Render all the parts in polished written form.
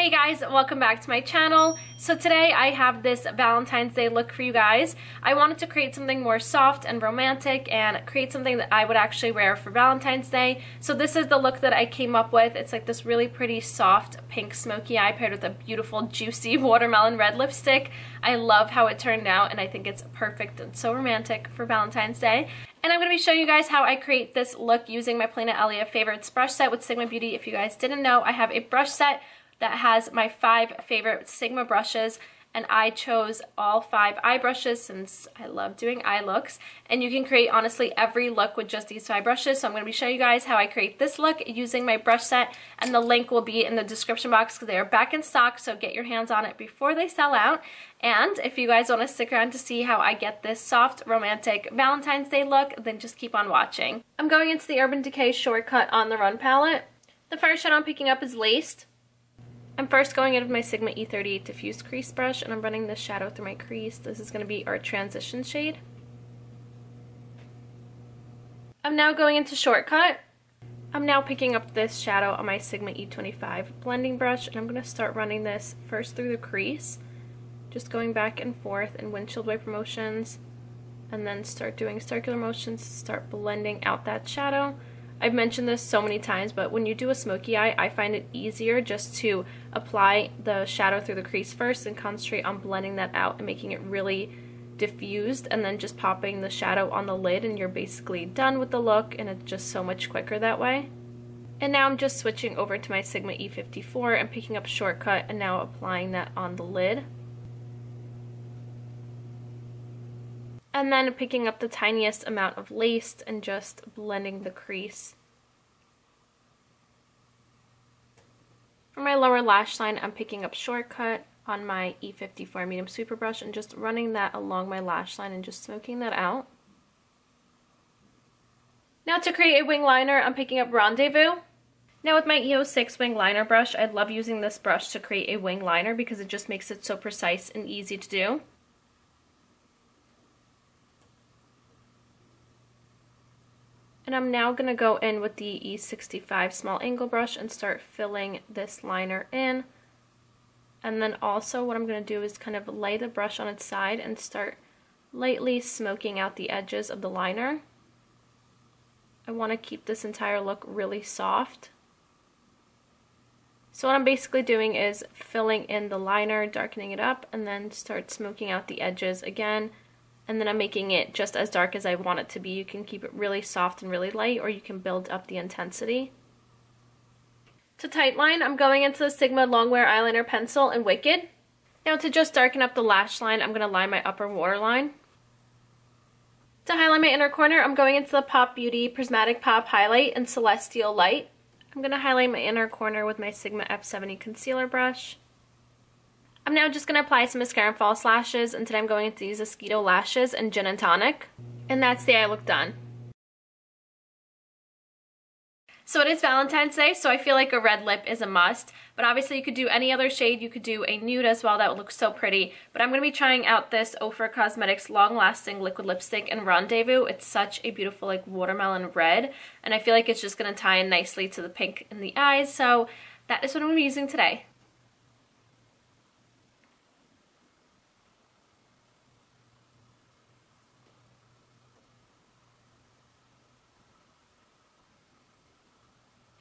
Hey guys, welcome back to my channel. So today I have this Valentine's Day look for you guys. I wanted to create something more soft and romantic and create something that I would actually wear for Valentine's Day. So this is the look that I came up with. It's like this really pretty soft pink smoky eye paired with a beautiful juicy watermelon red lipstick. I love how it turned out and I think it's perfect and so romantic for Valentine's Day. And I'm going to be showing you guys how I create this look using my Paulina Favorites brush set with Sigma Beauty. If you guys didn't know, I have a brush set that has my 5 favorite Sigma brushes, and I chose all 5 eye brushes since I love doing eye looks. And you can create honestly every look with just these 5 brushes. So I'm going to be showing you guys how I create this look using my brush set, and the link will be in the description box because they are back in stock, so get your hands on it before they sell out. And if you guys want to stick around to see how I get this soft, romantic Valentine's Day look, then just keep on watching. I'm going into the Urban Decay Shortcut on the Run palette. The first shadow I'm picking up is Laced. I'm first going in with my Sigma E38 Diffused Crease Brush, and I'm running this shadow through my crease. This is going to be our transition shade. I'm now going into Shortcut. I'm now picking up this shadow on my Sigma E25 blending brush, and I'm going to start running this first through the crease, just going back and forth in windshield wiper motions, and then start doing circular motions to start blending out that shadow. I've mentioned this so many times, but when you do a smoky eye, I find it easier just to apply the shadow through the crease first and concentrate on blending that out and making it really diffused, and then just popping the shadow on the lid and you're basically done with the look, and it's just so much quicker that way. And now I'm just switching over to my Sigma E54 and picking up Shortcut and now applying that on the lid. And then picking up the tiniest amount of Laced and just blending the crease. For my lower lash line, I'm picking up Shortcut on my E54 medium sweeper brush and just running that along my lash line and just smoking that out. Now to create a wing liner, I'm picking up Rendezvous. Now with my E06 wing liner brush, I love using this brush to create a wing liner because it just makes it so precise and easy to do. And I'm now going to go in with the E65 small angle brush and start filling this liner in. And then also what I'm going to do is kind of lay the brush on its side and start lightly smoking out the edges of the liner. I want to keep this entire look really soft. So what I'm basically doing is filling in the liner, darkening it up, and then start smoking out the edges again. And then I'm making it just as dark as I want it to be. You can keep it really soft and really light, or you can build up the intensity. To tightline, I'm going into the Sigma Longwear Eyeliner Pencil in Wicked. Now to just darken up the lash line, I'm going to line my upper waterline. To highlight my inner corner, I'm going into the Pop Beauty Prismatic Pop Highlight in Celestial Light. I'm going to highlight my inner corner with my Sigma F70 Concealer Brush. I'm now just going to apply some mascara and false lashes, and today I'm going to use Mosquito Lashes and Gin and Tonic. And that's the eye look done. So it is Valentine's Day, so I feel like a red lip is a must. But obviously you could do any other shade. You could do a nude as well. That would look so pretty. But I'm going to be trying out this Ofra Cosmetics Long Lasting Liquid Lipstick in Rendezvous. It's such a beautiful like watermelon red. And I feel like it's just going to tie in nicely to the pink in the eyes. So that is what I'm going to be using today.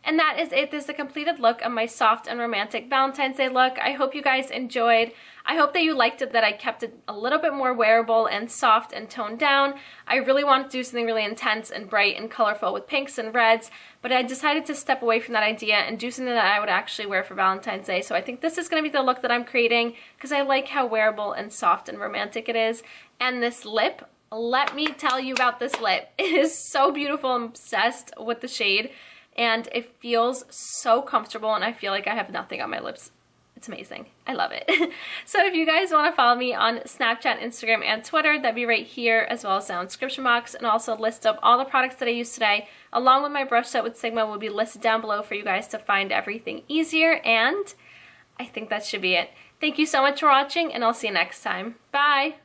And that is it. This is the completed look of my soft and romantic Valentine's Day look. I hope you guys enjoyed. I hope that you liked it, that I kept it a little bit more wearable and soft and toned down. I really wanted to do something really intense and bright and colorful with pinks and reds, but I decided to step away from that idea and do something that I would actually wear for Valentine's Day. So I think this is going to be the look that I'm creating because I like how wearable and soft and romantic it is. And this lip, let me tell you about this lip. It is so beautiful. I'm obsessed with the shade. And it feels so comfortable, and I feel like I have nothing on my lips. It's amazing. I love it. So if you guys want to follow me on Snapchat, Instagram, and Twitter, that'd be right here, as well as down in the description box, and also a list of all the products that I used today, along with my brush set with Sigma, will be listed down below for you guys to find everything easier, and I think that should be it. Thank you so much for watching, and I'll see you next time. Bye!